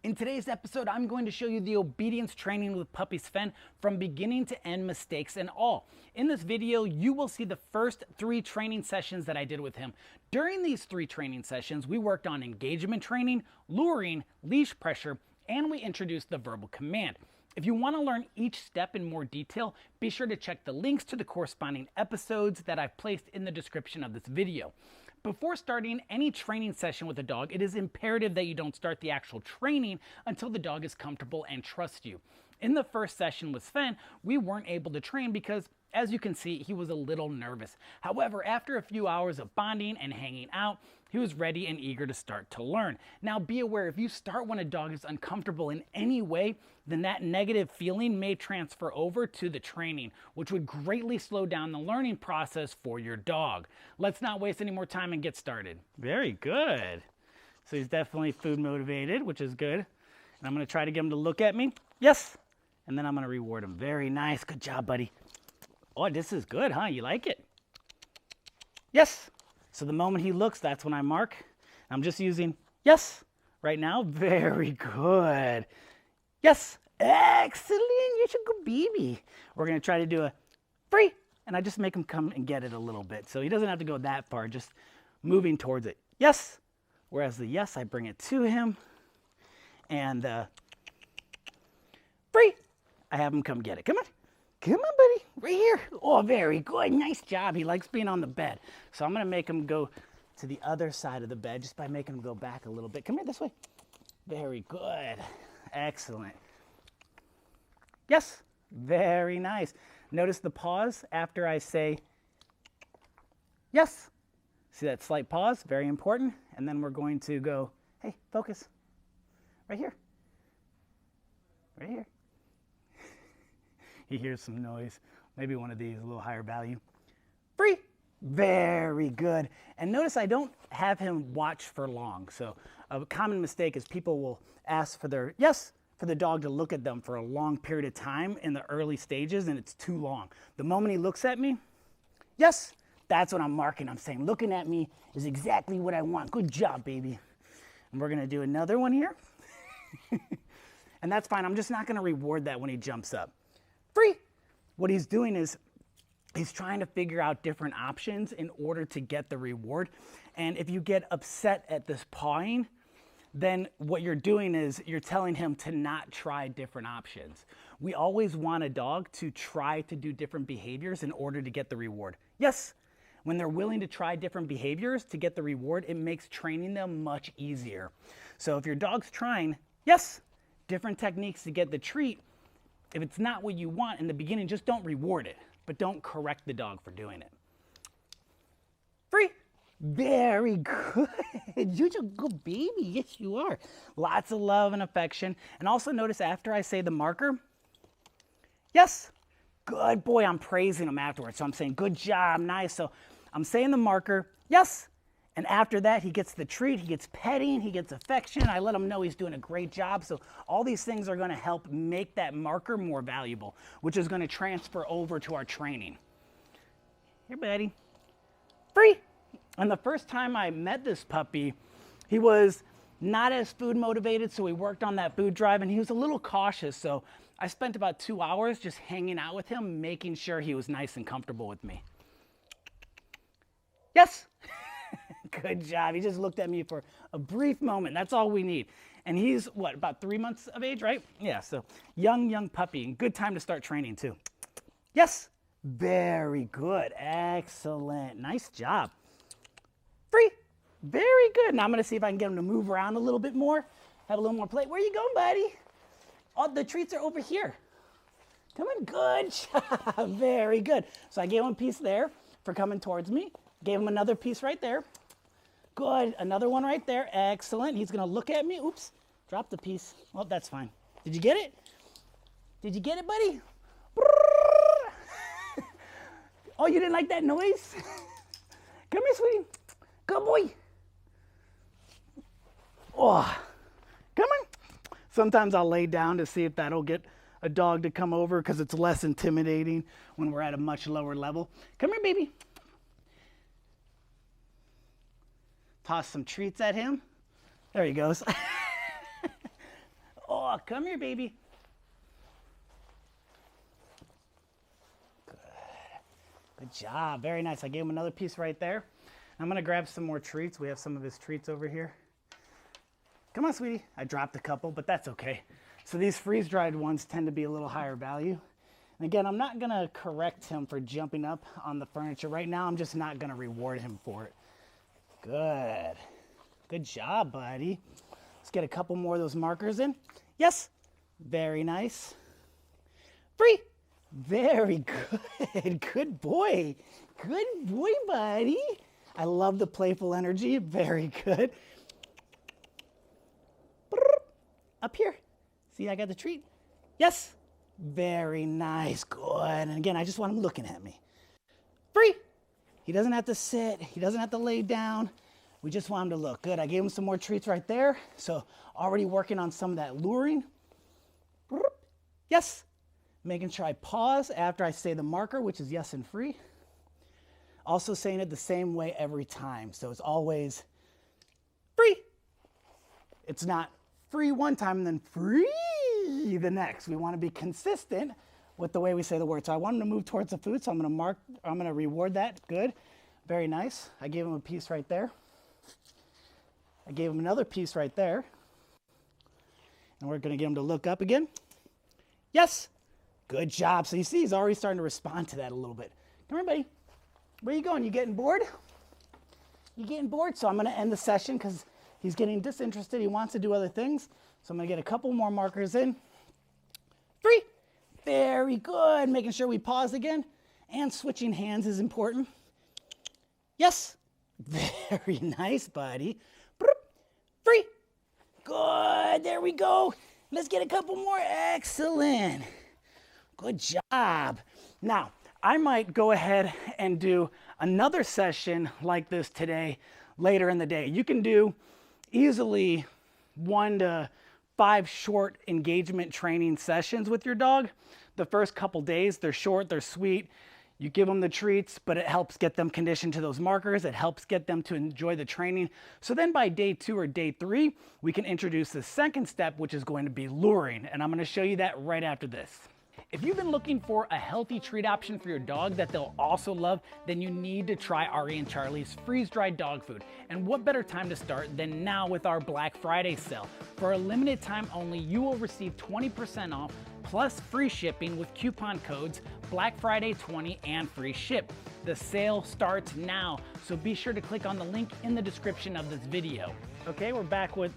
In today's episode, I'm going to show you the obedience training with puppy Sven from beginning to end, mistakes and all. In this video, you will see the first 3 training sessions that I did with him. During these 3 training sessions, we worked on engagement training, luring, leash pressure, and we introduced the verbal command. If you want to learn each step in more detail, be sure to check the links to the corresponding episodes that I've placed in the description of this video. Before starting any training session with a dog, it is imperative that you don't start the actual training until the dog is comfortable and trusts you. In the first session with Sven, we weren't able to train because, as you can see, he was a little nervous. However, after a few hours of bonding and hanging out, he was ready and eager to start to learn. Now, be aware, if you start when a dog is uncomfortable in any way, then that negative feeling may transfer over to the training, which would greatly slow down the learning process for your dog. Let's not waste any more time and get started. Very good. So he's definitely food motivated, which is good. And I'm going to try to get him to look at me. Yes. And then I'm going to reward him. Very nice. Good job, buddy. Oh, this is good, huh? You like it? Yes. So the moment he looks, that's when I mark. I'm just using yes right now. Very good. Yes. Excellent. You're a good baby. We're going to try to do a free. And I just make him come and get it a little bit. So he doesn't have to go that far, just moving towards it. Yes. Whereas the yes, I bring it to him. And free. I have him come get it. Come on. Come on, buddy. Right here. Oh, very good. Nice job. He likes being on the bed. So I'm going to make him go to the other side of the bed just by making him go back a little bit. Come here this way. Very good. Excellent. Yes. Very nice. Notice the pause after I say yes. See that slight pause? Very important. And then we're going to go, hey, focus. Right here. Right here. He hears some noise. Maybe one of these, a little higher value. Free. Very good. And notice I don't have him watch for long. So a common mistake is people will ask for their yes, for the dog to look at them for a long period of time in the early stages, and it's too long. The moment he looks at me, yes, that's what I'm marking. I'm saying looking at me is exactly what I want. Good job, baby. And we're going to do another one here. And that's fine. I'm just not going to reward that when he jumps up. Free. What he's doing is he's trying to figure out different options in order to get the reward. And if you get upset at this pawing, then what you're doing is you're telling him to not try different options. We always want a dog to try to do different behaviors in order to get the reward. Yes, when they're willing to try different behaviors to get the reward, it makes training them much easier. So if your dog's trying, yes, different techniques to get the treat, if it's not what you want in the beginning, just don't reward it, but don't correct the dog for doing it. Free. Very good. You're a good baby. Yes, you are. Lots of love and affection. And also notice after I say the marker, yes, good boy. I'm praising him afterwards. So I'm saying, good job, nice. So I'm saying the marker, yes. And after that, he gets the treat, he gets petting, he gets affection. I let him know he's doing a great job. So all these things are going to help make that marker more valuable, which is going to transfer over to our training. Here, buddy. Free. And the first time I met this puppy, he was not as food motivated, so we worked on that food drive, and he was a little cautious. So I spent about 2 hours just hanging out with him, making sure he was nice and comfortable with me. Yes. Good job. He just looked at me for a brief moment. That's all we need. And he's, what, about 3 months of age, right? Yeah, so young puppy. And good time to start training, too. Yes. Very good. Excellent. Nice job. Free. Very good. Now I'm going to see if I can get him to move around a little bit more. Have a little more play. Where you going, buddy? Oh, the treats are over here. Come on. Good job. Very good. So I gave him a piece there for coming towards me. Gave him another piece right there. Good. Another one right there. Excellent. He's going to look at me. Oops. Drop the piece. Oh, that's fine. Did you get it? Did you get it, buddy? Oh, you didn't like that noise? Come here, sweetie. Good boy. Oh, come on. Sometimes I'll lay down to see if that'll get a dog to come over because it's less intimidating when we're at a much lower level. Come here, baby. Toss some treats at him. There he goes. Oh, come here, baby. Good. Good job. Very nice. I gave him another piece right there. I'm going to grab some more treats. We have some of his treats over here. Come on, sweetie. I dropped a couple, but that's okay. So these freeze-dried ones tend to be a little higher value. And again, I'm not going to correct him for jumping up on the furniture. Right now, I'm just not going to reward him for it. Good. Good job, buddy. Let's get a couple more of those markers in. Yes. Very nice. Free. Very good. Good boy. Good boy, buddy. I love the playful energy. Very good. Up here. See, I got the treat. Yes. Very nice. Good. And again, I just want him looking at me. Free. He doesn't have to sit. He doesn't have to lay down. We just want him to look. Good. I gave him some more treats right there. So already working on some of that luring. Yes. Making sure I pause after I say the marker, which is yes and free. Also saying it the same way every time. So it's always free. It's not free one time and then free the next. We want to be consistent with the way we say the word. So I want him to move towards the food, so I'm going to reward that. Good. Very nice. I gave him a piece right there. I gave him another piece right there. And we're going to get him to look up again. Yes. Good job. So you see, he's already starting to respond to that a little bit. Come here, buddy. Where are you going? You getting bored? You getting bored? So I'm going to end the session because he's getting disinterested. He wants to do other things. So I'm going to get a couple more markers in. Free. Very good. Making sure we pause again. And switching hands is important. Yes. Very nice, buddy. Free. Good. There we go. Let's get a couple more. Excellent. Good job. Now, I might go ahead and do another session like this today, later in the day. You can do easily 1 to 5 short engagement training sessions with your dog. The first couple days, they're short, they're sweet. You give them the treats, but it helps get them conditioned to those markers. It helps get them to enjoy the training. So then by day 2 or day 3, we can introduce the second step, which is going to be luring. And I'm going to show you that right after this. If you've been looking for a healthy treat option for your dog that they'll also love, then you need to try Ari and Charlie's freeze-dried dog food. And what better time to start than now with our Black Friday sale. For a limited time only, you will receive 20% off plus free shipping with coupon codes Black Friday 20 and free ship. The sale starts now, so be sure to click on the link in the description of this video. Okay, we're back with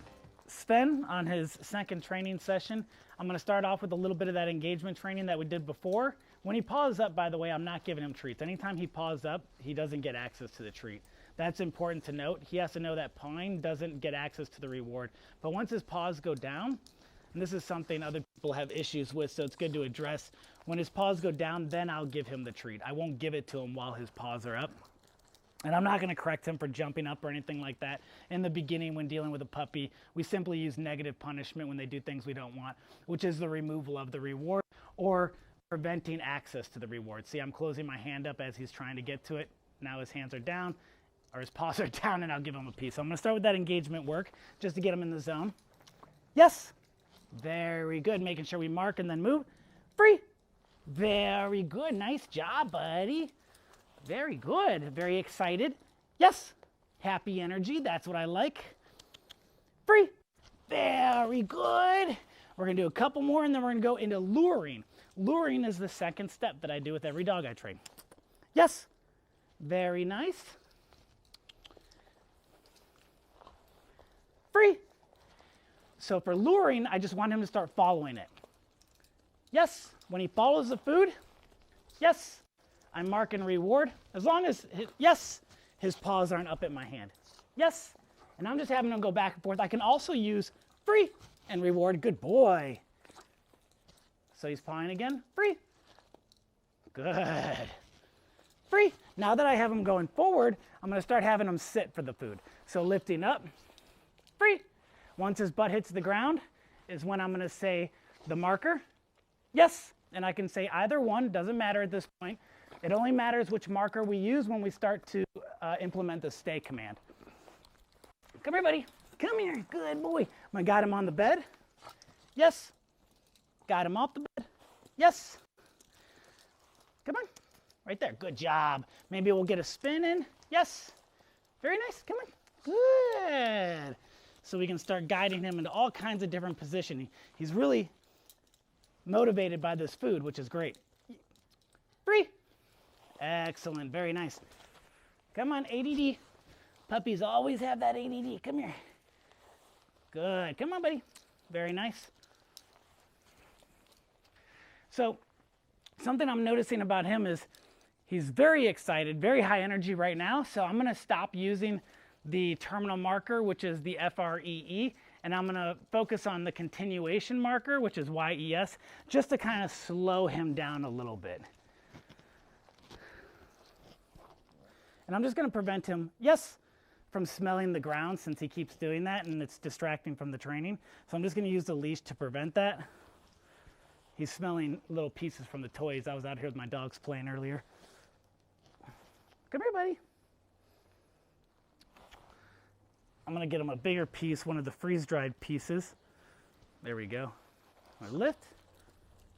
Sven on his second training session. I'm going to start off with a little bit of that engagement training that we did before. When he paws up, by the way, I'm not giving him treats. Anytime he paws up, he doesn't get access to the treat. That's important to note. He has to know that pawing doesn't get access to the reward. But once his paws go down, and this is something other people have issues with, so it's good to address. When his paws go down, then I'll give him the treat. I won't give it to him while his paws are up. And I'm not going to correct him for jumping up or anything like that. In the beginning, when dealing with a puppy, we simply use negative punishment when they do things we don't want, which is the removal of the reward or preventing access to the reward. See, I'm closing my hand up as he's trying to get to it. Now his hands are down, or his paws are down, and I'll give him a piece. So I'm going to start with that engagement work just to get him in the zone. Yes. Very good. Making sure we mark and then move. Free. Very good. Nice job, buddy. Very good. Very excited. Yes. Happy energy. That's what I like. Free. Very good. We're going to do a couple more, and then we're going to go into luring. Luring is the second step that I do with every dog I train. Yes. Very nice. Free. So for luring, I just want him to start following it. Yes. When he follows the food, yes. I mark and reward. As long as, yes, his paws aren't up at my hand. Yes. And I'm just having him go back and forth. I can also use free and reward. Good boy. So he's pawing again. Free. Good. Free. Now that I have him going forward, I'm going to start having him sit for the food. So lifting up. Free. Once his butt hits the ground is when I'm going to say the marker. Yes. And I can say either one. Doesn't matter at this point. It only matters which marker we use when we start to implement the stay command. Come here, buddy. Come here. Good boy. I got him on the bed. Yes. Got him off the bed. Yes. Come on. Right there. Good job. Maybe we'll get a spin in. Yes. Very nice. Come on. Good. So we can start guiding him into all kinds of different positioning. He's really motivated by this food, which is great. Free. Excellent. Very nice. Come on, ADD. Puppies always have that ADD. Come here. Good. Come on, buddy. Very nice. So something I'm noticing about him is he's very excited, very high energy right now. So I'm going to stop using the terminal marker, which is the FREE, and I'm going to focus on the continuation marker, which is YES, just to kind of slow him down a little bit. And I'm just going to prevent him, yes, from smelling the ground, since he keeps doing that and it's distracting from the training. So I'm just going to use the leash to prevent that. He's smelling little pieces from the toys. I was out here with my dogs playing earlier. Come here, buddy. I'm going to get him a bigger piece, one of the freeze-dried pieces. There we go. Lift.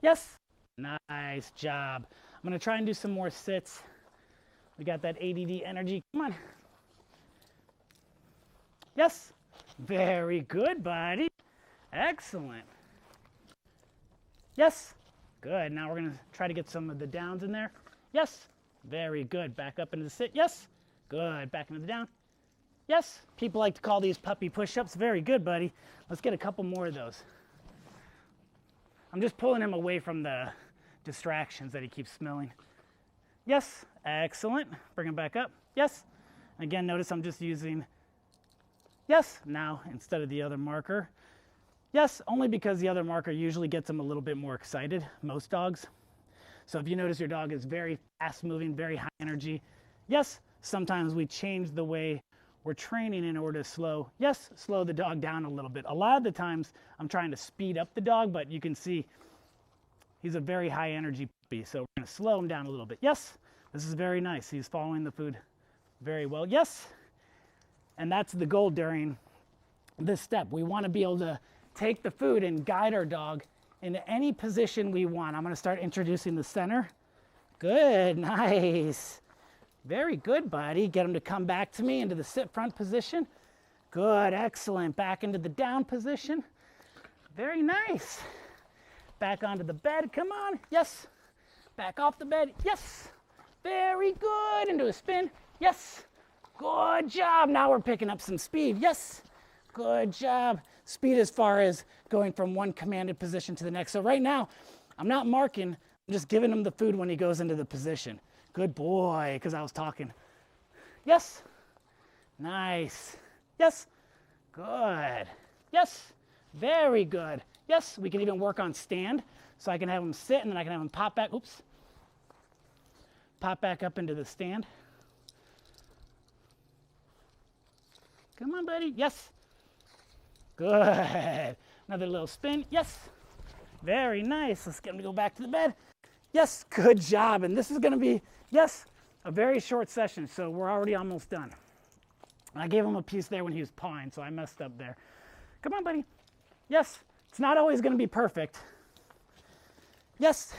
Yes. Nice job. I'm going to try and do some more sits. We got that ADD energy. Come on. Yes. Very good, buddy. Excellent. Yes. Good. Now we're going to try to get some of the downs in there. Yes. Very good. Back up into the sit. Yes. Good. Back into the down. Yes. People like to call these puppy push-ups. Very good, buddy. Let's get a couple more of those. I'm just pulling him away from the distractions that he keeps smelling. Yes. Excellent. Bring him back up. Yes. Again, notice I'm just using yes now instead of the other marker. Yes, only because the other marker usually gets them a little bit more excited, most dogs. So if you notice your dog is very fast moving, very high energy, yes, sometimes we change the way we're training in order to slow the dog down a little bit. A lot of the times I'm trying to speed up the dog, but you can see he's a very high energy puppy. So we're going to slow him down a little bit. Yes, this is very nice. He's following the food very well. Yes, and that's the goal during this step. We want to be able to take the food and guide our dog into any position we want. I'm going to start introducing the center. Good, nice. Very good, buddy. Get him to come back to me into the sit front position. Good, excellent. Back into the down position. Very nice. Back onto the bed, come on. Yes. Back off the bed, yes. Very good, into a spin, yes. Good job, now we're picking up some speed, yes. Good job. Speed as far as going from one commanded position to the next. So right now, I'm not marking, I'm just giving him the food when he goes into the position. Good boy, because I was talking. Yes. Nice. Yes. Good. Yes. Very good. Yes, we can even work on stand. So I can have him sit and then I can have him pop back. Oops. Pop back up into the stand. Come on, buddy. Yes. Good. Another little spin. Yes. Very nice. Let's get him to go back to the bed. Yes. Good job. And this is going to be, yes, a very short session. So we're already almost done. I gave him a piece there when he was pawing, so I messed up there. Come on, buddy. Yes. It's not always going to be perfect. Yes.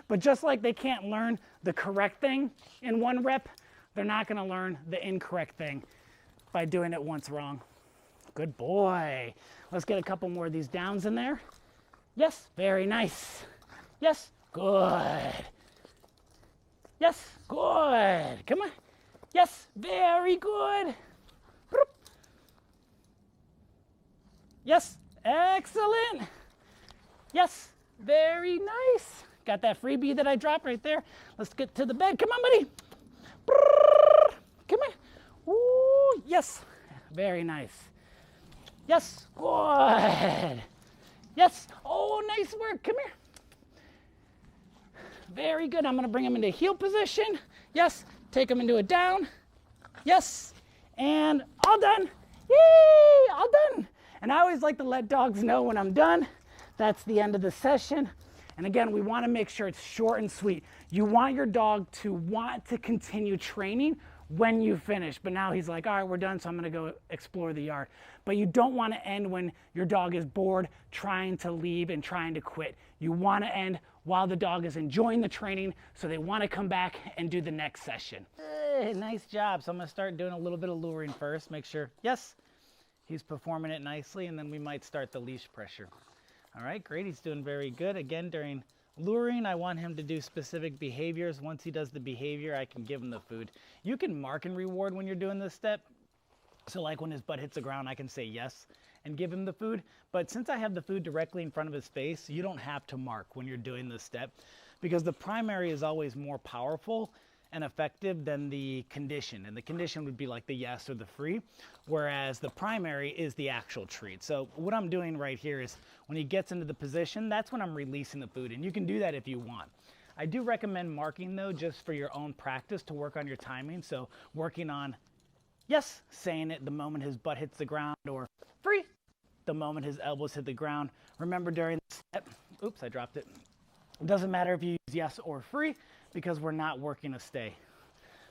But just like they can't learn the correct thing in one rep, they're not going to learn the incorrect thing by doing it once wrong. Good boy. Let's get a couple more of these downs in there. Yes, very nice. Yes, good. Yes, good. Come on. Yes, very good. Yes, excellent. Yes, very nice. Got that freebie that I dropped right there. Let's get to the bed. Come on, buddy. Come on. Ooh, yes, very nice. Yes, good. Yes, oh, nice work. Come here. Very good. I'm going to bring him into heel position. Yes, take him into a down. Yes, and all done. Yay, all done. And I always like to let dogs know when I'm done. That's the end of the session. And again, we want to make sure it's short and sweet. You want your dog to want to continue training when you finish. But now he's like, all right, we're done, so I'm gonna go explore the yard. But you don't wanna end when your dog is bored, trying to leave and trying to quit. You wanna end while the dog is enjoying the training, so they wanna come back and do the next session. Nice job. So I'm gonna start doing a little bit of luring first, make sure, yes, he's performing it nicely, and then we might start the leash pressure. All right, great, he's doing very good. Again, during luring, I want him to do specific behaviors. Once he does the behavior, I can give him the food. You can mark and reward when you're doing this step. So like when his butt hits the ground, I can say yes and give him the food. But since I have the food directly in front of his face, you don't have to mark when you're doing this step, because the primary is always more powerful and effective than the condition. And the condition would be like the yes or the free, whereas the primary is the actual treat. So what I'm doing right here is when he gets into the position, that's when I'm releasing the food. And you can do that if you want. I do recommend marking though, just for your own practice to work on your timing. So working on yes, saying it the moment his butt hits the ground, or free the moment his elbows hit the ground. Remember during the step, oops, I dropped it. It doesn't matter if you use yes or free, because we're not working a stay.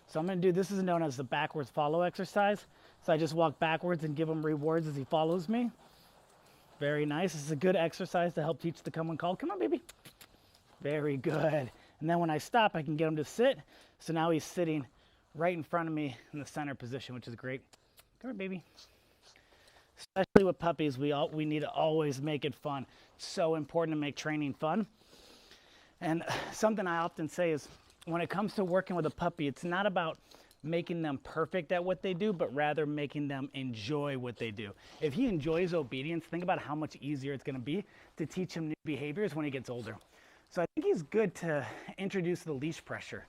So I'm gonna do, this is known as the backwards follow exercise. So I just walk backwards and give him rewards as he follows me. Very nice. This is a good exercise to help teach the come and call. Come on, baby. Very good. And then when I stop, I can get him to sit. So now he's sitting right in front of me in the center position, which is great. Come here, baby. Especially with puppies, we need to always make it fun. It's so important to make training fun. And something I often say is, when it comes to working with a puppy, it's not about making them perfect at what they do, but rather making them enjoy what they do. If he enjoys obedience, think about how much easier it's gonna be to teach him new behaviors when he gets older. So I think he's good to introduce the leash pressure.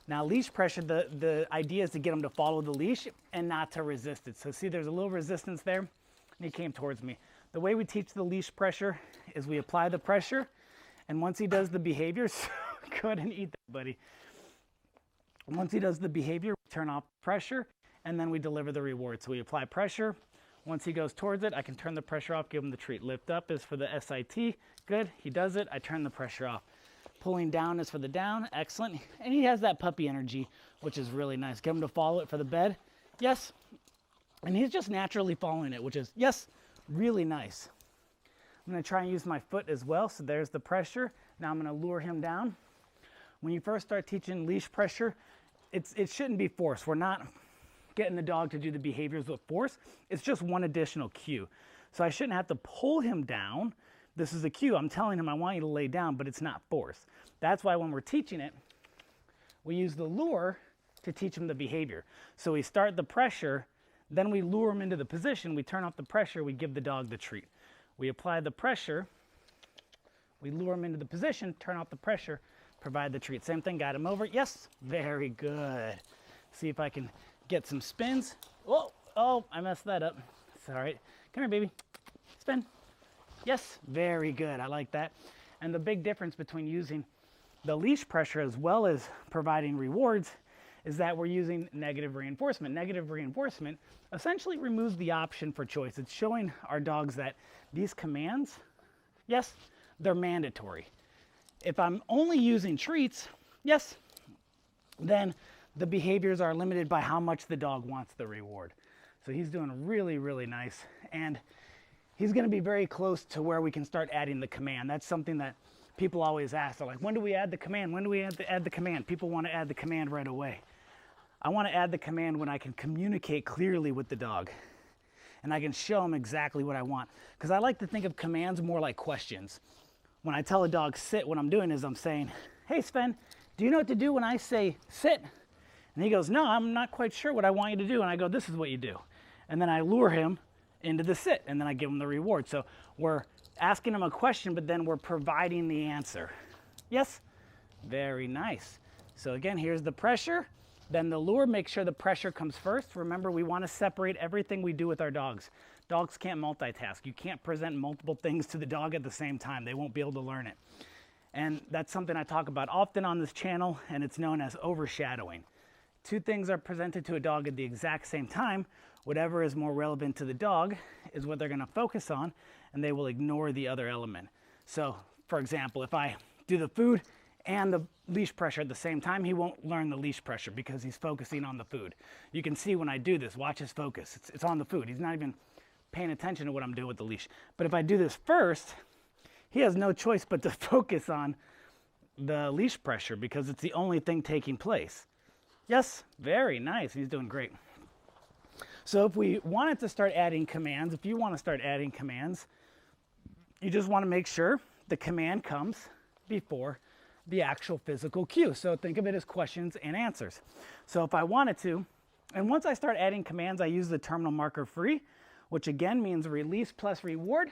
Now leash pressure, the idea is to get him to follow the leash and not to resist it. So see, there's a little resistance there, and he came towards me. The way we teach the leash pressure is we apply the pressure, and once he does the behaviors, go ahead and eat that, buddy. Once he does the behavior, we turn off pressure, and then we deliver the reward. So we apply pressure. Once he goes towards it, I can turn the pressure off, give him the treat. Lift up is for the SIT. Good, he does it, I turn the pressure off. Pulling down is for the down, excellent. And he has that puppy energy, which is really nice. Get him to follow it for the bed, yes. And he's just naturally following it, which is, yes, really nice. I'm gonna try and use my foot as well. So there's the pressure. Now I'm gonna lure him down. When you first start teaching leash pressure, it shouldn't be force. We're not getting the dog to do the behaviors with force. It's just one additional cue. So I shouldn't have to pull him down. This is a cue. I'm telling him I want you to lay down, but it's not force. That's why when we're teaching it, we use the lure to teach him the behavior. So we start the pressure, then we lure him into the position, we turn off the pressure, we give the dog the treat. We apply the pressure, we lure him into the position, turn off the pressure, provide the treat. Same thing, got him over. Yes, very good. See if I can get some spins. Oh, I messed that up. It's all right. Come here, baby. Spin. Yes, very good. I like that. And the big difference between using the leash pressure as well as providing rewards is that we're using negative reinforcement. Negative reinforcement essentially removes the option for choice. It's showing our dogs that these commands, yes, they're mandatory. If I'm only using treats, yes, then the behaviors are limited by how much the dog wants the reward. So he's doing really, really nice. And he's gonna be very close to where we can start adding the command. That's something that people always ask. They're like, when do we add the command? When do we add the command? People wanna add the command right away. I wanna add the command when I can communicate clearly with the dog and I can show them exactly what I want. Because I like to think of commands more like questions. When I tell a dog sit, what I'm doing is I'm saying, hey Sven, do you know what to do when I say sit? And he goes, no, I'm not quite sure what I want you to do. And I go, this is what you do. And then I lure him into the sit, and then I give him the reward. So we're asking him a question, but then we're providing the answer. Yes? Very nice. So again, here's the pressure. Then the lure, make sure the pressure comes first. Remember, we want to separate everything we do with our dogs. Dogs can't multitask. You can't present multiple things to the dog at the same time. They won't be able to learn it. And that's something I talk about often on this channel, and it's known as overshadowing. Two things are presented to a dog at the exact same time. Whatever is more relevant to the dog is what they're going to focus on, and they will ignore the other element. So, for example, if I do the food and the leash pressure at the same time, he won't learn the leash pressure because he's focusing on the food. You can see when I do this, watch his focus. It's on the food. He's not even paying attention to what I'm doing with the leash. But if I do this first, he has no choice but to focus on the leash pressure because it's the only thing taking place. Yes, very nice. He's doing great. So if we wanted to start adding commands, if you want to start adding commands, you just want to make sure the command comes before the actual physical cue. So think of it as questions and answers. So if I wanted to, and once I start adding commands, I use the terminal marker free, which again means release plus reward,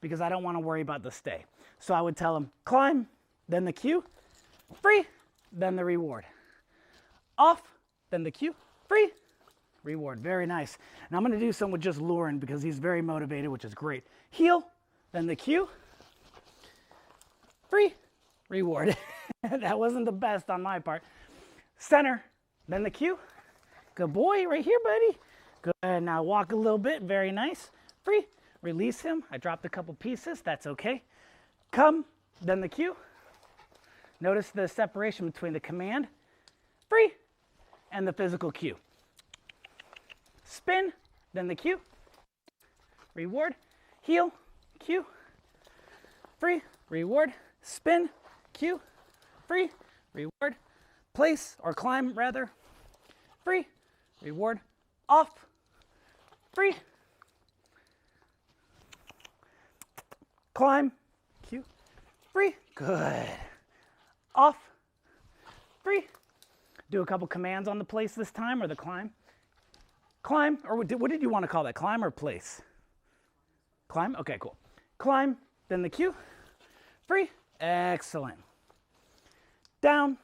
because I don't want to worry about the stay. So I would tell him climb, then the cue, free, then the reward. Off, then the cue, free, reward. Very nice. And I'm going to do some with just Lauren because he's very motivated, which is great. Heel, then the cue, free, reward. That wasn't the best on my part. Center, then the cue. Good boy, right here, buddy. Good. Now walk a little bit. Very nice. Free. Release him. I dropped a couple pieces. That's okay. Come, then the cue. Notice the separation between the command, free, and the physical cue. Spin, then the cue. Reward. Heel, cue. Free, reward. Spin, cue. Free, reward. Place, or climb rather. Free, reward. Off, free. Climb, cue, free, good. Off, free. Do a couple commands on the place this time, or the climb. Climb, or what did you want to call that? Climb or place? Climb, okay, cool. Climb, then the cue, free, excellent. Down,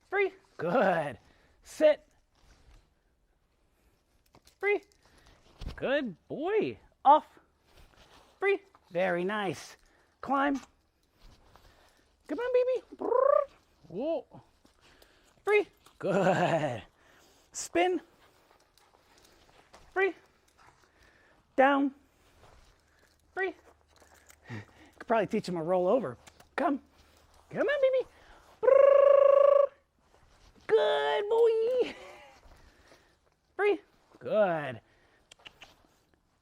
free, good. Sit, free, good boy. Off, free, very nice. Climb, come on baby. Whoa. Free, good. Spin, free, down, free. Could probably teach him a roll over. Come on baby. Good boy. Free, good.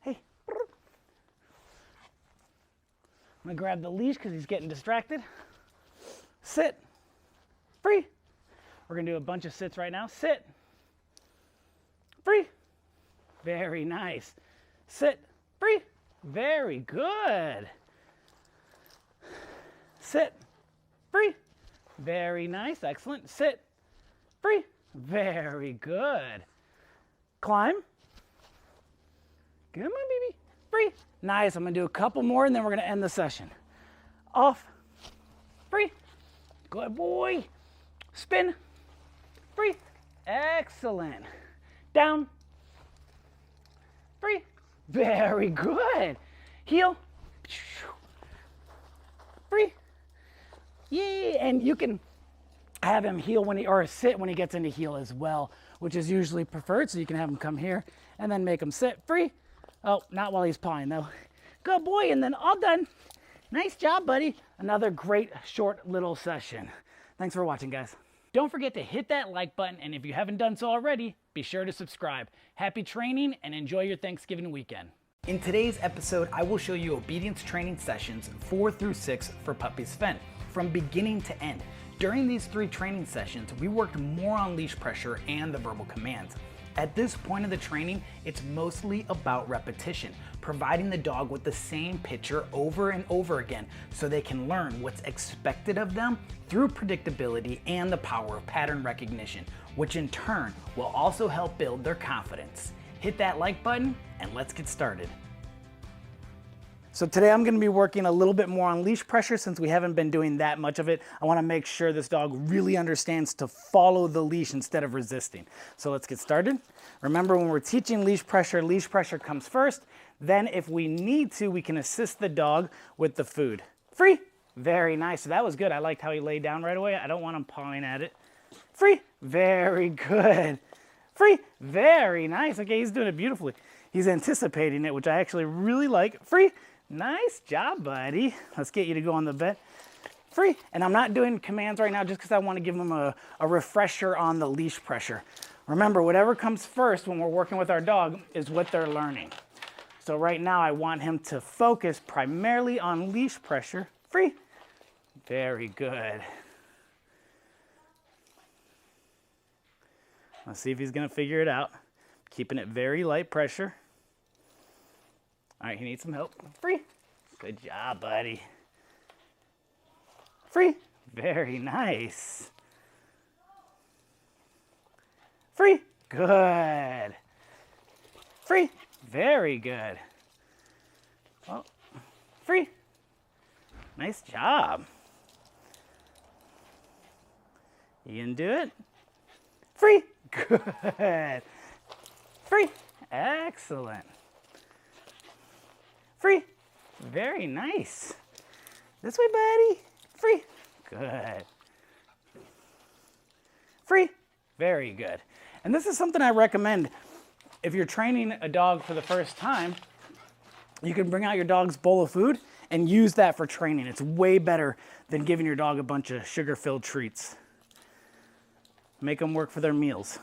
Hey, I'm gonna grab the leash because he's getting distracted. Sit, free. We're gonna do a bunch of sits right now. Sit, free, very nice. Sit, free, very good. Sit, free, very nice, excellent. Sit, free, very good. Climb, come on baby, free, nice. I'm gonna do a couple more and then we're gonna end the session. Off, free, good boy. Spin, free, excellent. Down, free, very good. Heel, free, yay. And you can have him heel when he, or sit when he gets into heel as well, which is usually preferred. So you can have him come here and then make him sit free. Oh, not while he's pawing though. Good boy, and then all done. Nice job, buddy. Another great short little session. Thanks for watching, guys. Don't forget to hit that like button, and if you haven't done so already, be sure to subscribe. Happy training and enjoy your Thanksgiving weekend. In today's episode, I will show you obedience training sessions 4 through 6 for Puppies Fent, from beginning to end. During these 3 training sessions, we worked more on leash pressure and the verbal commands. At this point of the training, it's mostly about repetition, providing the dog with the same picture over and over again so they can learn what's expected of them through predictability and the power of pattern recognition, which in turn will also help build their confidence. Hit that like button and let's get started. So today I'm going to be working a little bit more on leash pressure since we haven't been doing that much of it. I want to make sure this dog really understands to follow the leash instead of resisting. So let's get started. Remember, when we're teaching leash pressure comes first. Then if we need to, we can assist the dog with the food. Free. Very nice. So that was good. I liked how he laid down right away. I don't want him pawing at it. Free. Very good. Free. Very nice. Okay, he's doing it beautifully. He's anticipating it, which I actually really like. Free. Nice job, buddy. Let's get you to go on the vet. free. And I'm not doing commands right now just because I want to give them a refresher on the leash pressure. Remember, whatever comes first when we're working with our dog is what they're learning. So right now I want him to focus primarily on leash pressure. Free. Very good. Let's see if he's going to figure it out. Keeping it very light pressure. All right, he needs some help. Free. Good job, buddy. Free. Very nice. Free. Good. Free. Very good. Well, free. Nice job. You can do it. Free. Good. Free. Excellent. Free. Very nice. This way, buddy. Free. Good. Free. Very good. And this is something I recommend if you're training a dog for the first time. You can bring out your dog's bowl of food and use that for training. It's way better than giving your dog a bunch of sugar-filled treats. Make them work for their meals,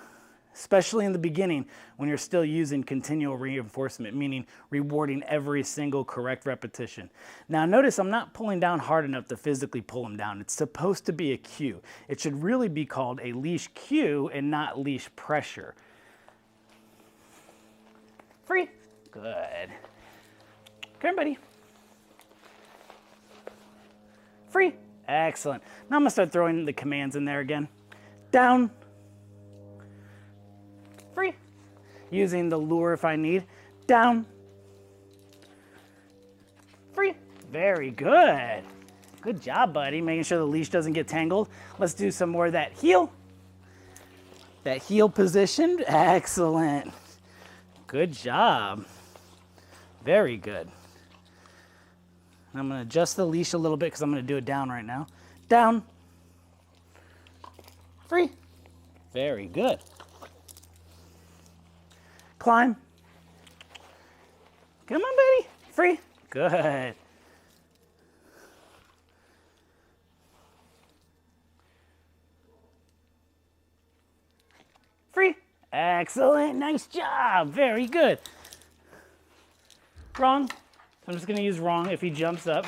especially in the beginning when you're still using continual reinforcement, meaning rewarding every single correct repetition. Now notice I'm not pulling down hard enough to physically pull him down. It's supposed to be a cue. It should really be called a leash cue and not leash pressure. Free. Good. Come here, buddy. Free. Excellent. Now I'm going to start throwing the commands in there again. Down. Free. Using the lure if I need. Down. Free. Very good. Good job, buddy. Making sure the leash doesn't get tangled. Let's do some more of that heel. That heel position. Excellent. Good job. Very good. I'm going to adjust the leash a little bit because I'm going to do it down right now. Down. Free. Very good. Climb. Come on, buddy. Free. Good. Free. Excellent. Nice job. Very good. Wrong. I'm just going to use wrong if he jumps up.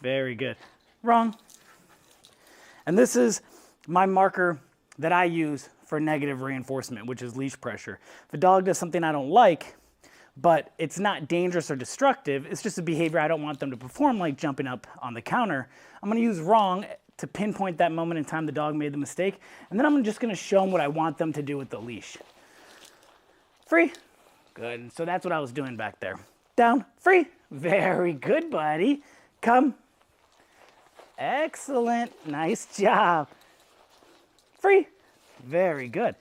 Very good. Wrong. And this is my marker that I use for negative reinforcement, which is leash pressure. If a dog does something I don't like, but it's not dangerous or destructive, it's just a behavior I don't want them to perform, like jumping up on the counter, I'm going to use wrong to pinpoint that moment in time the dog made the mistake, and then I'm just going to show them what I want them to do with the leash. Free. Good. So that's what I was doing back there. Down. Free. Very good, buddy. Come. Excellent. Nice job. Free. Very good.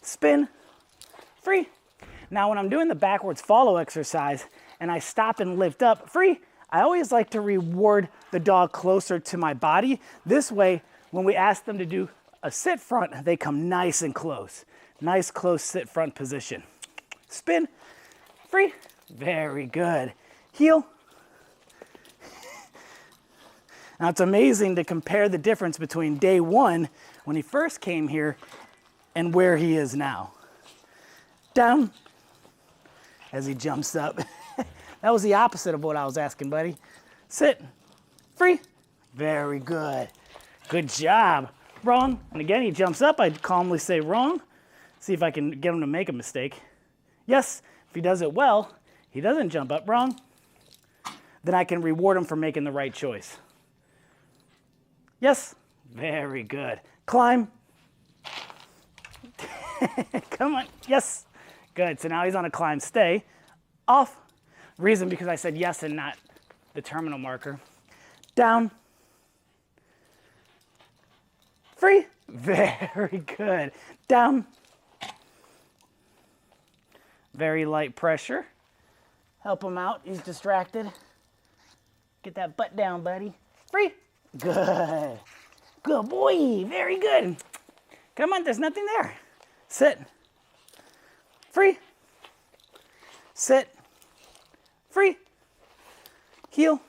Spin. Free. Now when I'm doing the backwards follow exercise and I stop and lift up, free, I always like to reward the dog closer to my body. This way, when we ask them to do a sit front, they come nice and close. Nice close sit front position. Spin. Free. Very good. Heel. Now it's amazing to compare the difference between day one when he first came here and where he is now. Down as he jumps up. That was the opposite of what I was asking, buddy. Sit. Free. Very good. Good job. Wrong. And again, he jumps up. I'd calmly say wrong. See if I can get him to make a mistake. Yes. If he does it well, he doesn't jump up. Wrong. Then I can reward him for making the right choice. Yes. Very good. Climb. Come on. Yes. Good. So now he's on a climb. Stay. Off. Reason because I said yes and not the terminal marker. Down. Free. Very good. Down. Very light pressure. Help him out. He's distracted. Get that butt down, buddy. Free. Good. Good boy. Very good. Come on. There's nothing there. Sit. Free. Sit. Free. Heel.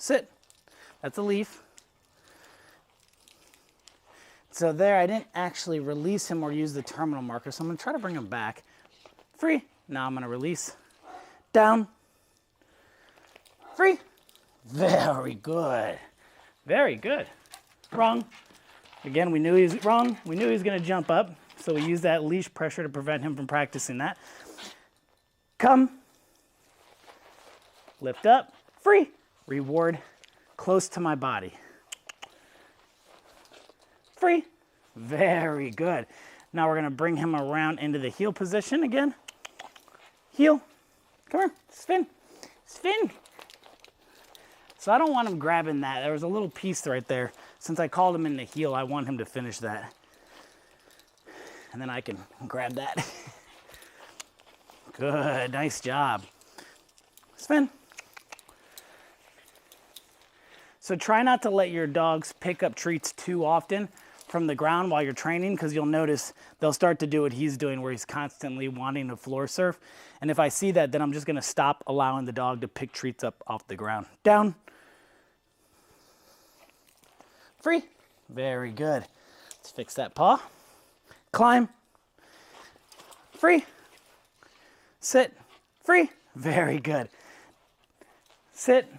sit. That's a leaf. So there, I didn't actually release him or use the terminal marker, so I'm gonna try to bring him back. Free. Now I'm gonna release. Down. Free. Very good. Very good. Wrong. Again, we knew he was wrong. We knew he was gonna jump up, so we used that leash pressure to prevent him from practicing that. Come. Lift up. Free. Reward. Close to my body. Free. Very good. Now we're gonna bring him around into the heel position again. Heel. Come here. Spin. Spin. So I don't want him grabbing that. There was a little piece right there. Since I called him in the heel, I want him to finish that. And then I can grab that. Good. Nice job. Spin. So try not to let your dogs pick up treats too often from the ground while you're training, because you'll notice they'll start to do what he's doing where he's constantly wanting to floor surf. And if I see that, then I'm just gonna stop allowing the dog to pick treats up off the ground. Down. Free. Very good. Let's fix that paw. Climb. Free. Sit. Free. Very good. Sit.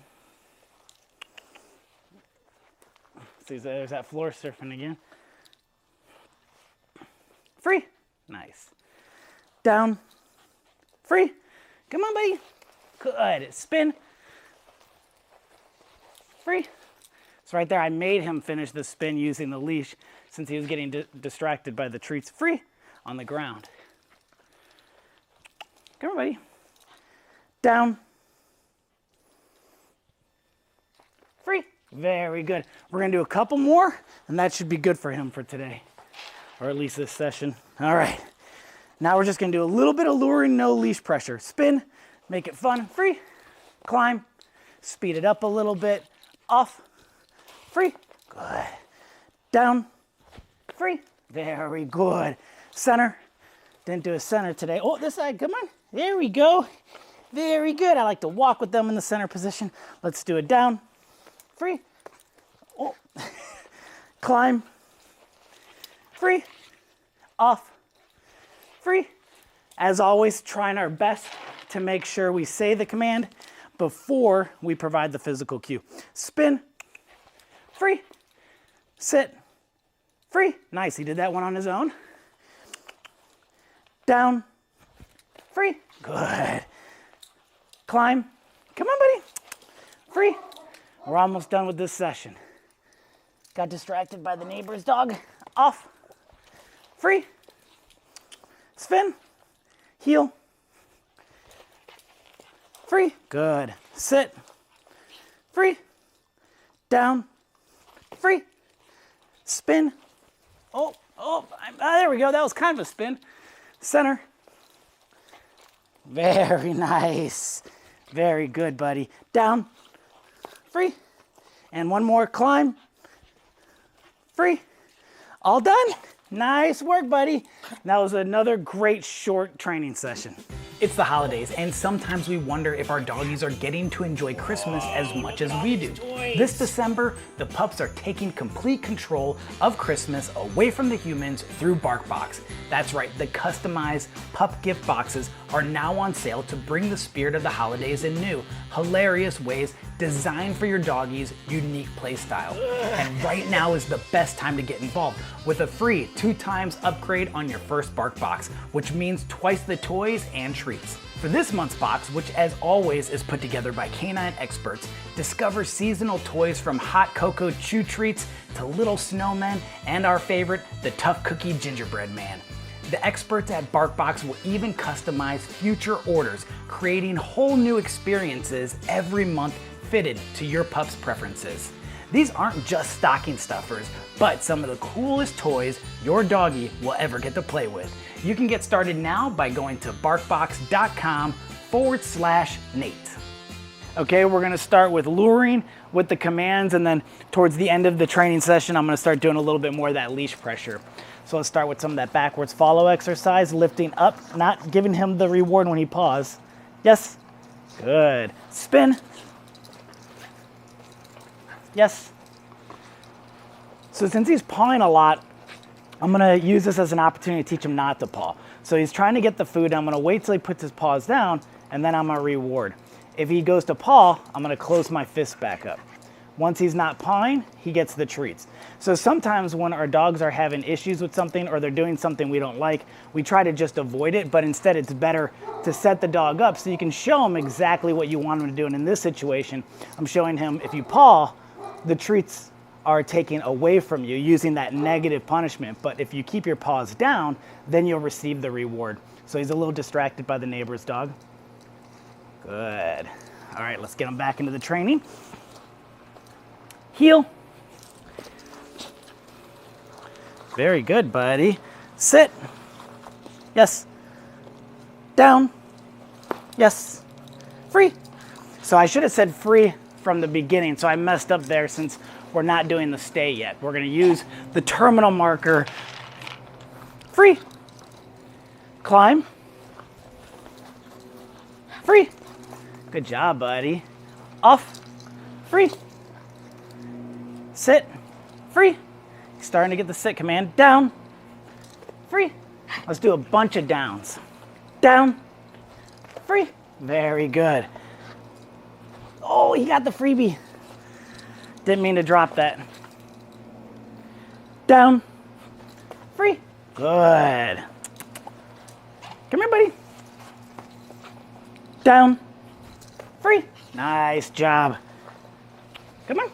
See, there's that floor surfing again. Free. Nice. Down. Free. Come on, buddy. Good. Spin. Free. So right there, I made him finish the spin using the leash since he was getting distracted by the treats. Free. On the ground. Come on, buddy. Down. Free. Very good. We're going to do a couple more, and that should be good for him for today, or at least this session. All right. Now we're just going to do a little bit of luring, no leash pressure. Spin, make it fun. Free. Climb. Speed it up a little bit. Off. Free. Good. Down. Free. Very good. Center. Didn't do a center today. Oh, this side. Come on. There we go. Very good. I like to walk with them in the center position. Let's do it down. Free. Oh. Climb. Free. Off. Free. As always, trying our best to make sure we say the command before we provide the physical cue. Spin. Free. Sit. Free. Nice. He did that one on his own. Down. Free. Good. Climb. Come on, buddy. Free. We're almost done with this session. Got distracted by the neighbor's dog. Off. Free. Spin. Heel. Free. Good. Sit. Free. Down. Free. Spin. Oh, there we go. That was kind of a spin. Center. Very nice. Very good, buddy. Down. Free. And one more. Climb. Free. All done. Nice work, buddy. That was another great short training session. It's the holidays, and sometimes we wonder if our doggies are getting to enjoy Christmas as much as we do. This December, the pups are taking complete control of Christmas away from the humans through BarkBox. That's right, the customized pup gift boxes are now on sale to bring the spirit of the holidays in new, hilarious ways designed for your doggie's unique play style. And right now is the best time to get involved with a free 2x upgrade on your first BarkBox, which means twice the toys and treats. For this month's box, which as always is put together by canine experts, discover seasonal toys from hot cocoa chew treats to little snowmen and our favorite, the tough cookie gingerbread man. The experts at BarkBox will even customize future orders, creating whole new experiences every month fitted to your pup's preferences. These aren't just stocking stuffers, but some of the coolest toys your doggie will ever get to play with. You can get started now by going to barkbox.com/Nate. Okay, we're gonna start with luring with the commands, and then towards the end of the training session, I'm gonna start doing a little bit more of that leash pressure. So let's start with some of that backwards follow exercise, lifting up, not giving him the reward when he paws. Yes, good. Spin. Yes. So since he's pawing a lot, I'm gonna use this as an opportunity to teach him not to paw. So he's trying to get the food, I'm gonna wait till he puts his paws down, and then I'm gonna reward. If he goes to paw, I'm gonna close my fist back up. Once he's not pawing, he gets the treats. So sometimes when our dogs are having issues with something or they're doing something we don't like, we try to just avoid it, but instead it's better to set the dog up so you can show him exactly what you want him to do. And in this situation, I'm showing him if you paw, the treats are taken away from you using that negative punishment. But if you keep your paws down, then you'll receive the reward. So he's a little distracted by the neighbor's dog. Good. All right, let's get him back into the training. Heel. Very good, buddy. Sit. Yes. Down. Yes. Free. So I should have said free from the beginning, so I messed up there since we're not doing the stay yet. We're going to use the terminal marker. Free. Climb. Free. Good job, buddy. Off. Free. Sit. Free. Starting to get the sit command. Down. Free. Let's do a bunch of downs. Down. Free. Very good. Oh, he got the freebie. Didn't mean to drop that. Down. Free. Good. Come here, buddy. Down. Free. Nice job. Come on.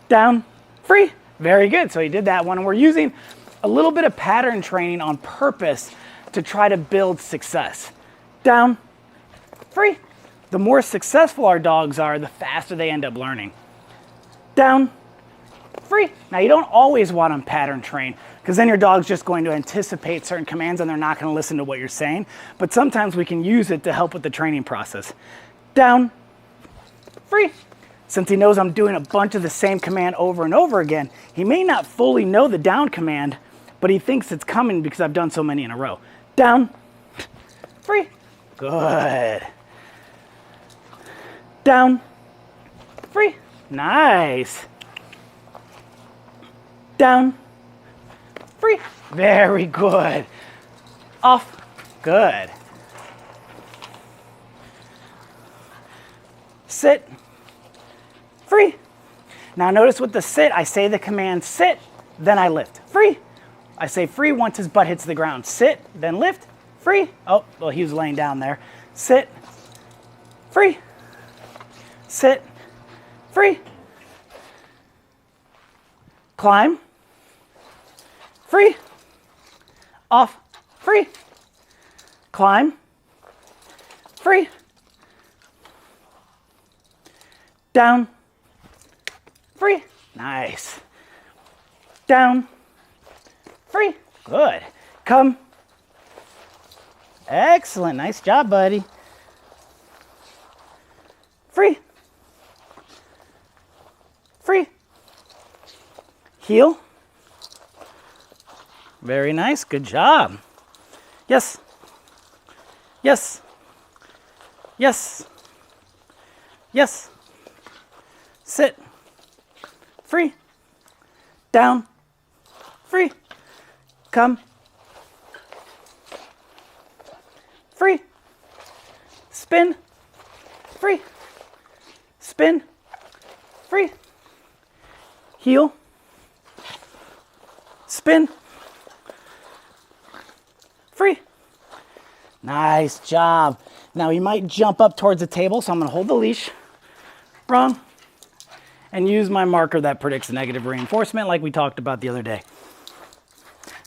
Down. Free. Very good. So he did that one. And we're using a little bit of pattern training on purpose to try to build success. Down. Free. The more successful our dogs are, the faster they end up learning. Down. Free. Now you don't always want them pattern train because then your dog's just going to anticipate certain commands and they're not going to listen to what you're saying. But sometimes we can use it to help with the training process. Down. Free. Since he knows I'm doing a bunch of the same command over and over again, he may not fully know the down command, but he thinks it's coming because I've done so many in a row. Down. Free. Good. Down. Free. Nice. Down. Free. Very good. Off. Good. Sit. Free. Now notice with the sit, I say the command sit, then I lift. Free. I say free once his butt hits the ground. Sit, then lift. Free. Oh, well, he was laying down there. Sit. Free. Sit. Free. Climb. Free. Off. Free. Climb. Free. Down. Free. Nice. Down. Free. Good. Come. Excellent. Nice job, buddy. Free. Free. Heel. Very nice. Good job. Yes. Yes. Yes. Yes. Sit. Free. Down. Free. Come. Free. Spin. Free. Spin. Free. Heel. Spin. Free. Nice job. Now you might jump up towards the table, so I'm going to hold the leash. Wrong. And use my marker that predicts negative reinforcement like we talked about the other day.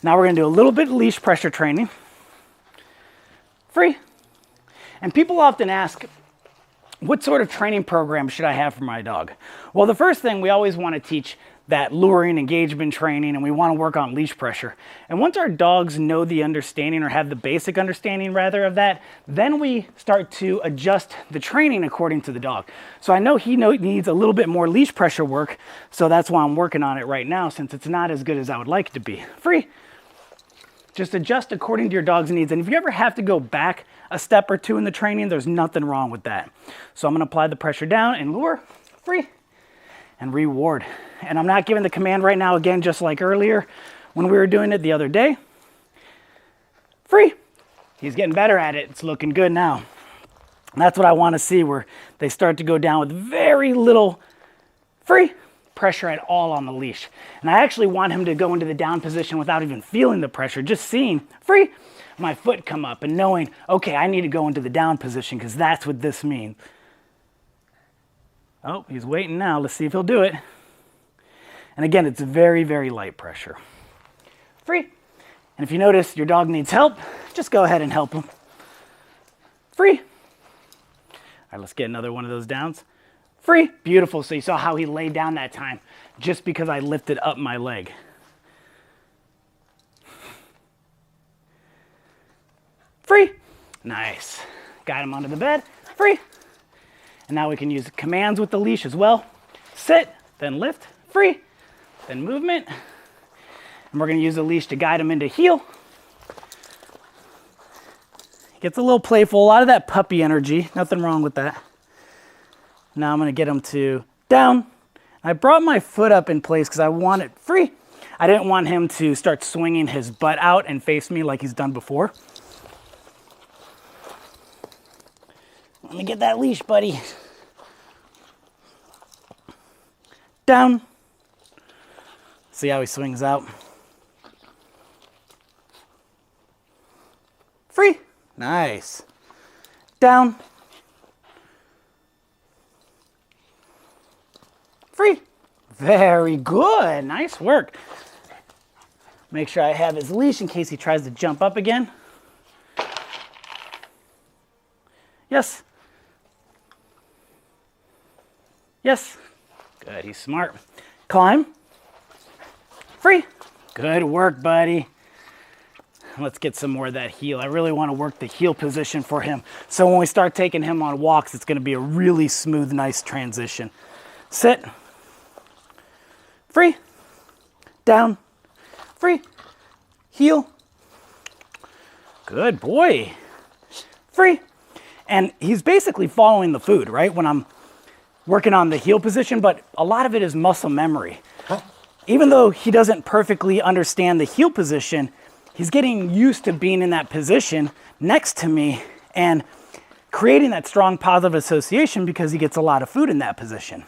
Now we're going to do a little bit of leash pressure training. Free. And people often ask, what sort of training program should I have for my dog? Well, the first thing we always want to teach that luring engagement training, and we want to work on leash pressure. And once our dogs know the understanding, or have the basic understanding rather of that, then we start to adjust the training according to the dog. So I know he needs a little bit more leash pressure work, so that's why I'm working on it right now, since it's not as good as I would like it to be. Free. Just adjust according to your dog's needs. And if you ever have to go back a step or two in the training, there's nothing wrong with that. So I'm gonna apply the pressure down and lure, free, and reward. And I'm not giving the command right now, again, just like earlier when we were doing it the other day. Free. He's getting better at it. It's looking good now. And that's what I want to see, where they start to go down with very little free pressure at all on the leash. And I actually want him to go into the down position without even feeling the pressure, just seeing free, my foot come up and knowing, okay, I need to go into the down position because that's what this means. Oh, he's waiting now. Let's see if he'll do it. And again, it's very, very light pressure. Free. And if you notice your dog needs help, just go ahead and help him. Free. All right, let's get another one of those downs. Free. Beautiful. So you saw how he laid down that time just because I lifted up my leg. Free. Nice. Got him onto the bed. Free. And now we can use commands with the leash as well. Sit, then lift, free, then movement. And we're going to use the leash to guide him into heel. Gets a little playful, a lot of that puppy energy. Nothing wrong with that. Now I'm going to get him to down. I brought my foot up in place because I want it free. I didn't want him to start swinging his butt out and face me like he's done before. Let me get that leash, buddy. Down. See how he swings out. Free. Nice. Down. Free. Very good. Nice work. Make sure I have his leash in case he tries to jump up again. Yes. Yes. Good. He's smart. Climb. Free. Good work, buddy. Let's get some more of that heel. I really want to work the heel position for him. So when we start taking him on walks, it's going to be a really smooth, nice transition. Sit. Free. Down. Free. Heel. Good boy. Free. And he's basically following the food, right? When I'm working on the heel position, but a lot of it is muscle memory. Even though he doesn't perfectly understand the heel position, he's getting used to being in that position next to me and creating that strong positive association because he gets a lot of food in that position.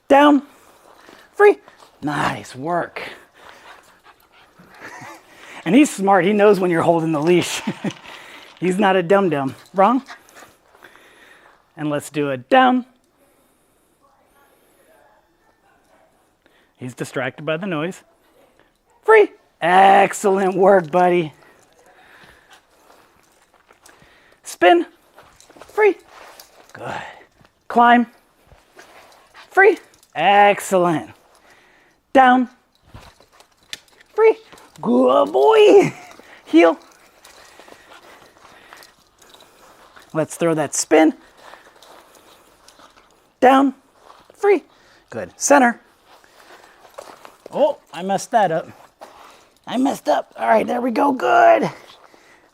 Down, free, nice work. And he's smart, he knows when you're holding the leash. He's not a dum-dum. Wrong? And let's do it down. He's distracted by the noise. Free. Excellent work, buddy. Spin. Free. Good. Climb. Free. Excellent. Down. Free. Good boy. Heel. Let's throw that spin. Down. Free. Good. Center. Oh, I messed that up. I messed up. All right, there we go. Good.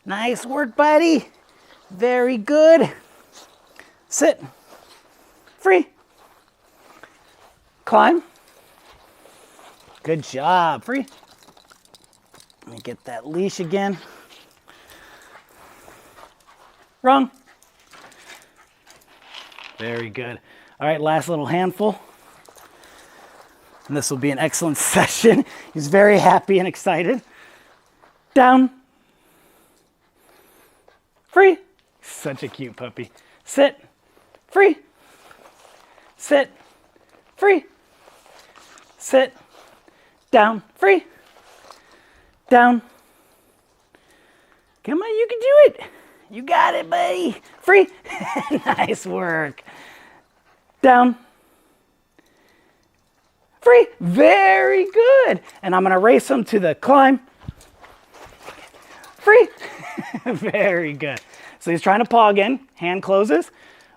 Nice work, buddy. Very good. Sit. Free. Climb. Good job. Free. Let me get that leash again. Wrong. Very good. All right, last little handful. And this will be an excellent session. He's very happy and excited. Down. Free. Such a cute puppy. Sit. Free. Sit. Free. Sit. Down. Free. Down. Come on, you can do it. You got it, buddy. Free. Nice work. Down. Free. Very good. And I'm going to race him to the climb. Free. Very good. So he's trying to paw again. Hand closes.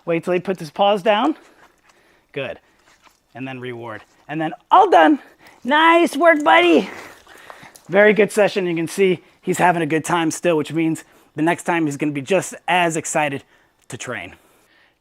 Wait till he puts his paws down. Good. And then reward. And then all done. Nice work, buddy. Very good session. You can see he's having a good time still, which means the next time he's going to be just as excited to train.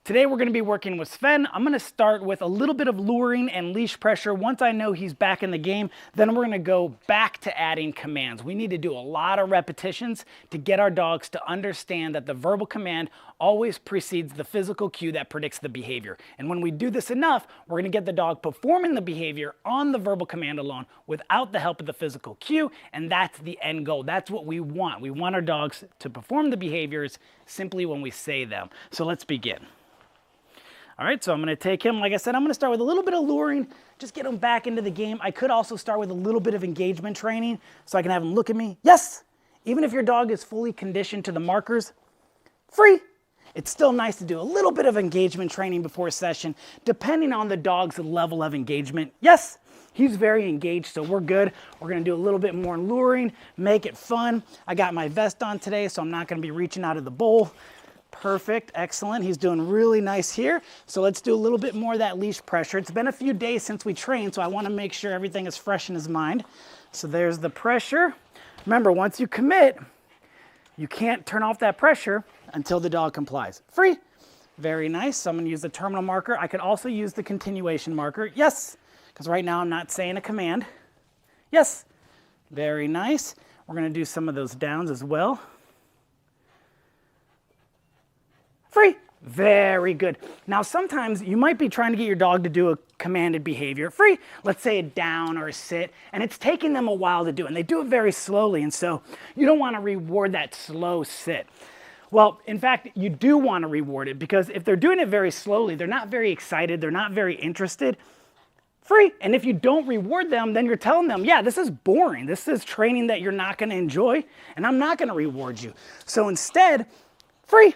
Today we're going to be working with Sven. I'm going to start with a little bit of luring and leash pressure. Once I know he's back in the game, then we're going to go back to adding commands. We need to do a lot of repetitions to get our dogs to understand that the verbal command always precedes the physical cue that predicts the behavior. And when we do this enough, we're going to get the dog performing the behavior on the verbal command alone without the help of the physical cue, and that's the end goal. That's what we want. We want our dogs to perform the behaviors simply when we say them. So let's begin. All right, so I'm gonna take him, like I said, I'm gonna start with a little bit of luring, just get him back into the game. I could also start with a little bit of engagement training so I can have him look at me. Yes, even if your dog is fully conditioned to the markers, free. It's still nice to do a little bit of engagement training before a session, depending on the dog's level of engagement. Yes, he's very engaged, so we're good. We're gonna do a little bit more luring, make it fun. I got my vest on today, so I'm not gonna be reaching out of the bowl. Perfect, excellent. He's doing really nice here. So let's do a little bit more of that leash pressure. It's been a few days since we trained, so I want to make sure everything is fresh in his mind. So there's the pressure. Remember, once you commit, you can't turn off that pressure until the dog complies. Free. Very nice. So I'm going to use the terminal marker. I could also use the continuation marker. Yes, because right now I'm not saying a command. Yes. Very nice. We're going to do some of those downs as well. Free. Very good. Now, sometimes you might be trying to get your dog to do a commanded behavior. Free. Let's say a down or a sit, and it's taking them a while to do it, and they do it very slowly, and so you don't want to reward that slow sit. Well, in fact, you do want to reward it, because if they're doing it very slowly, they're not very excited, they're not very interested. Free. And if you don't reward them, then you're telling them, yeah, this is boring. This is training that you're not going to enjoy, and I'm not going to reward you. So instead, free.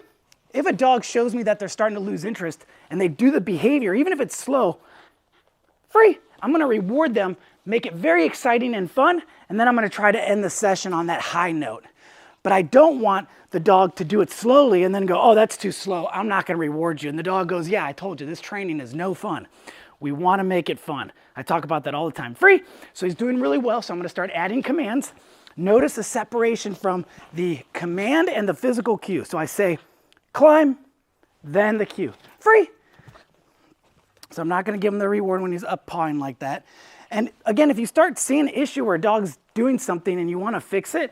If a dog shows me that they're starting to lose interest and they do the behavior, even if it's slow, free. I'm going to reward them, make it very exciting and fun, and then I'm going to try to end the session on that high note. But I don't want the dog to do it slowly and then go, oh, that's too slow. I'm not going to reward you. And the dog goes, yeah, I told you, this training is no fun. We want to make it fun. I talk about that all the time. Free. So he's doing really well, so I'm going to start adding commands. Notice the separation from the command and the physical cue. So I say, climb, then the cue. Free. So I'm not going to give him the reward when he's up pawing like that. And again, if you start seeing an issue where a dog's doing something and you want to fix it,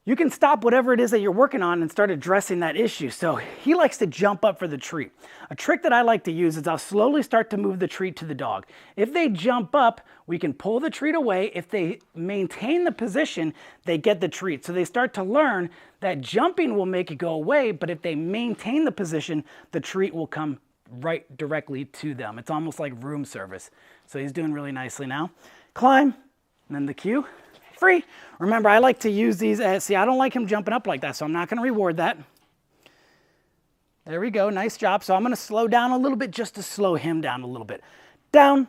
you can stop whatever it is that you're working on and start addressing that issue. So he likes to jump up for the treat. A trick that I like to use is I'll slowly start to move the treat to the dog. If they jump up, we can pull the treat away. If they maintain the position, they get the treat. So they start to learn that jumping will make it go away, but if they maintain the position, the treat will come right directly to them. It's almost like room service. So he's doing really nicely now. Climb, and then the cue. Free. Remember, I like to use these as, see, I don't like him jumping up like that, so I'm not going to reward that. There we go. Nice job. So I'm going to slow down a little bit just to slow him down a little bit. Down.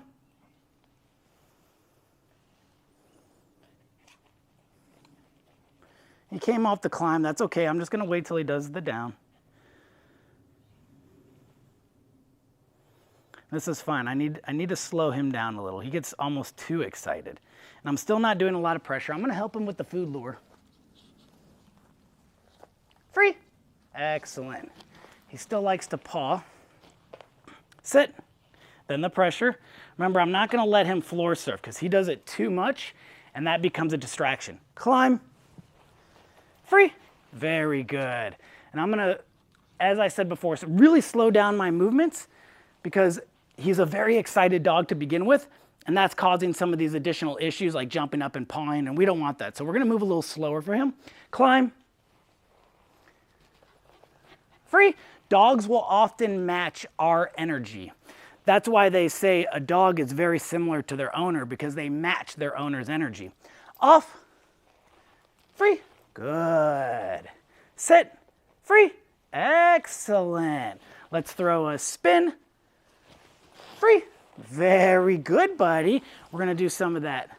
He came off the climb. That's okay. I'm just going to wait till he does the down. This is fine. I need to slow him down a little. He gets almost too excited. And I'm still not doing a lot of pressure. I'm going to help him with the food lure. Free. Excellent. He still likes to paw. Sit. Then the pressure. Remember, I'm not going to let him floor surf because he does it too much, and that becomes a distraction. Climb. Free. Very good. And I'm going to, as I said before, really slow down my movements because he's a very excited dog to begin with, and that's causing some of these additional issues like jumping up and pawing, and we don't want that. So we're going to move a little slower for him. Climb. Free. Dogs will often match our energy. That's why they say a dog is very similar to their owner, because they match their owner's energy. Off. Free. Good. Sit. Free. Excellent. Let's throw a spin. Free. Very good, buddy. We're going to do some of that.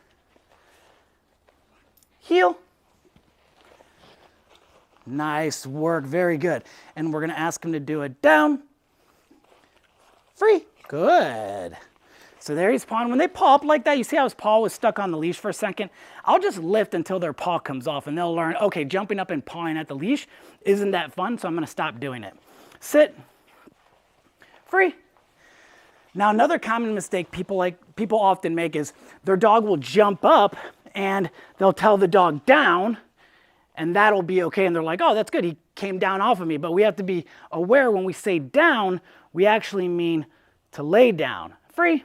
Heel. Nice work. Very good. And we're going to ask him to do a down. Free. Good. So there he's pawing. When they paw up like that, you see how his paw was stuck on the leash for a second? I'll just lift until their paw comes off and they'll learn, okay, jumping up and pawing at the leash isn't that fun, so I'm gonna stop doing it. Sit, free. Now another common mistake people often make is their dog will jump up and they'll tell the dog down and that'll be okay. And they're like, oh, that's good, he came down off of me. But we have to be aware when we say down, we actually mean to lay down. Free.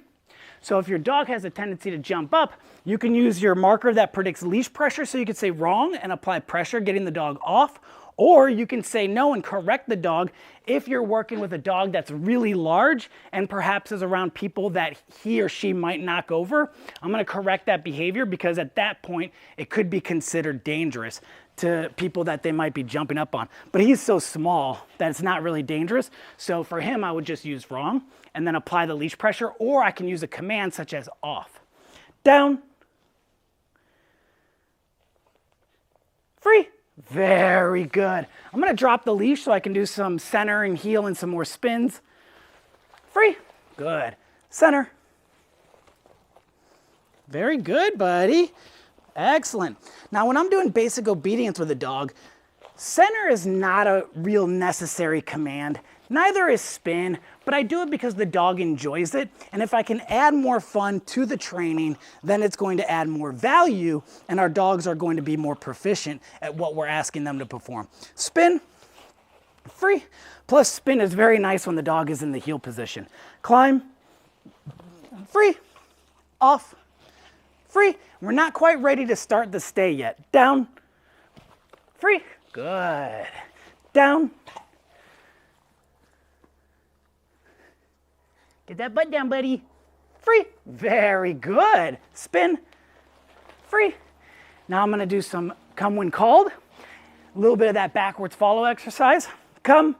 So if your dog has a tendency to jump up, you can use your marker that predicts leash pressure. So you could say wrong and apply pressure, getting the dog off. Or you can say no and correct the dog if you're working with a dog that's really large and perhaps is around people that he or she might knock over. I'm going to correct that behavior because at that point it could be considered dangerous to people that they might be jumping up on. But he's so small that it's not really dangerous. So for him, I would just use wrong and then apply the leash pressure, or I can use a command such as off. Down. Free. Very good. I'm going to drop the leash so I can do some center and heel and some more spins. Free. Good. Center. Very good, buddy. Excellent. Now, when I'm doing basic obedience with a dog, center is not a real necessary command. Neither is spin, but I do it because the dog enjoys it. And if I can add more fun to the training, then it's going to add more value and our dogs are going to be more proficient at what we're asking them to perform. Spin, free. Plus spin is very nice when the dog is in the heel position. Climb, free, off, free. We're not quite ready to start the stay yet. Down, free, good. Down. Get that butt down, buddy. Free. Very good. Spin. Free. Now I'm going to do some come when called. A little bit of that backwards follow exercise. Come.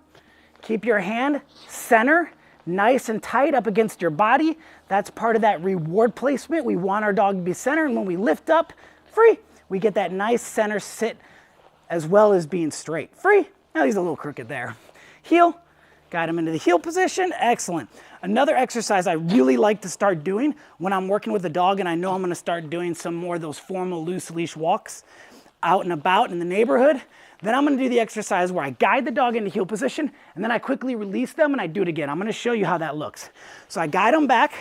Keep your hand center, nice and tight up against your body. That's part of that reward placement. We want our dog to be center, and when we lift up, free, we get that nice center sit as well as being straight. Free. Now he's a little crooked there. Heel. Got him into the heel position. Excellent. Another exercise I really like to start doing when I'm working with a dog and I know I'm going to start doing some more of those formal loose leash walks out and about in the neighborhood, then I'm going to do the exercise where I guide the dog into heel position and then I quickly release them and I do it again. I'm going to show you how that looks. So I guide them back,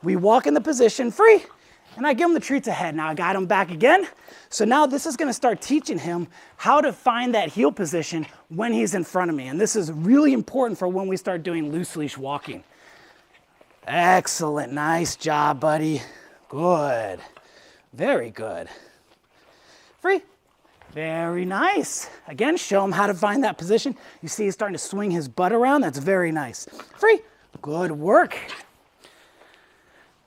we walk in the position, free, and I give him the treats ahead. Now I guide him back again. So now this is going to start teaching him how to find that heel position when he's in front of me. And this is really important for when we start doing loose leash walking. Excellent. Nice job, buddy. Good. Very good. Free. Very nice. Again, show him how to find that position. You see he's starting to swing his butt around. That's very nice. Free. Good work.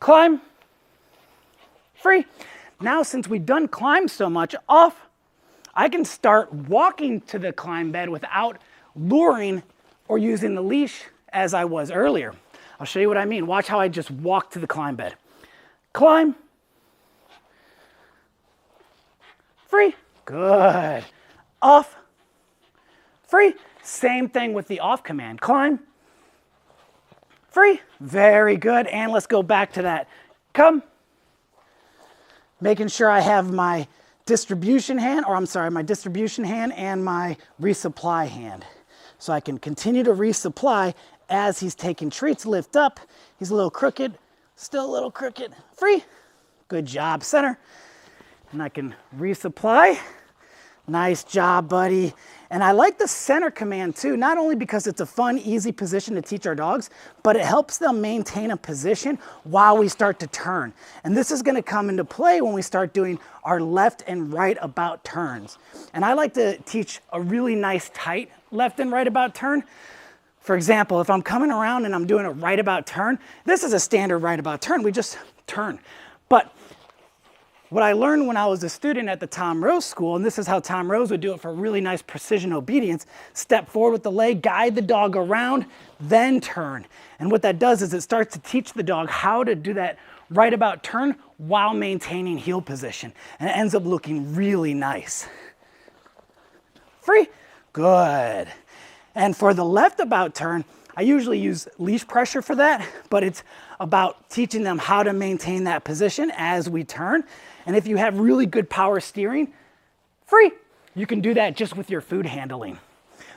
Climb. Free. Now, since we've done climb so much, off, I can start walking to the climb bed without luring or using the leash as I was earlier. I'll show you what I mean. Watch how I just walk to the climb bed. Climb. Free. Good. Off. Free. Same thing with the off command. Climb. Free. Very good. And let's go back to that. Come. Making sure I have my distribution hand, my distribution hand and my resupply hand. So I can continue to resupply as he's taking treats. Lift up. He's a little crooked, still a little crooked. Free. Good job, center. And I can resupply. Nice job, buddy. And I like the center command too, not only because it's a fun, easy position to teach our dogs, but it helps them maintain a position while we start to turn. And this is gonna come into play when we start doing our left and right about turns. And I like to teach a really nice tight left and right about turn. For example, if I'm coming around and I'm doing a right about turn, this is a standard right about turn, we just turn. But what I learned when I was a student at the Tom Rose School, and this is how Tom Rose would do it for really nice precision obedience, step forward with the leg, guide the dog around, then turn. And what that does is it starts to teach the dog how to do that right about turn while maintaining heel position. And it ends up looking really nice. Free. Good. And for the left about turn, I usually use leash pressure for that, but it's about teaching them how to maintain that position as we turn. And if you have really good power steering, free. You can do that just with your food handling.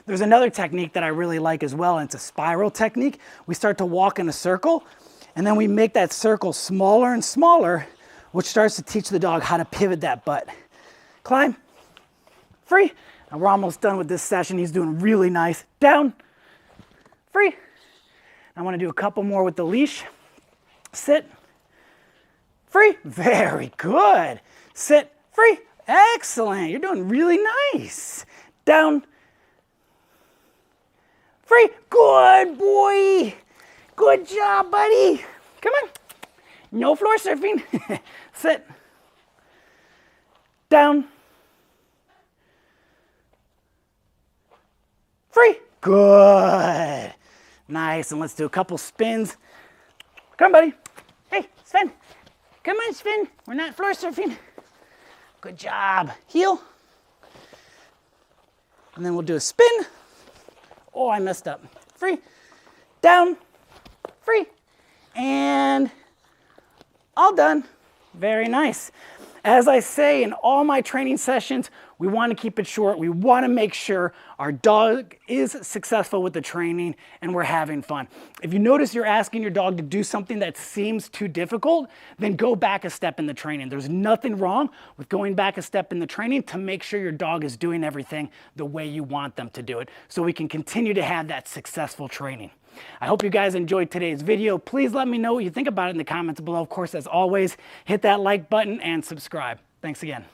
There's another technique that I really like as well, and it's a spiral technique. We start to walk in a circle, and then we make that circle smaller and smaller, which starts to teach the dog how to pivot that butt. Climb, free. And we're almost done with this session. He's doing really nice. Down, free. I want to do a couple more with the leash. Sit, free. Very good. Sit, free. Excellent. You're doing really nice. Down, free. Good boy. Good job, buddy. Come on. No floor surfing. Sit. Down. Free. Good. Nice. And let's do a couple spins. Come on, buddy. Hey, Sven. Come on, Sven. We're not floor surfing. Good job. Heel. And then we'll do a spin. Oh, I messed up. Free. Down. Free. And all done. Very nice. As I say in all my training sessions, we want to keep it short. We want to make sure our dog is successful with the training and we're having fun. If you notice you're asking your dog to do something that seems too difficult, then go back a step in the training. There's nothing wrong with going back a step in the training to make sure your dog is doing everything the way you want them to do it, so we can continue to have that successful training. I hope you guys enjoyed today's video. Please let me know what you think about it in the comments below. Of course, as always, hit that like button and subscribe. Thanks again.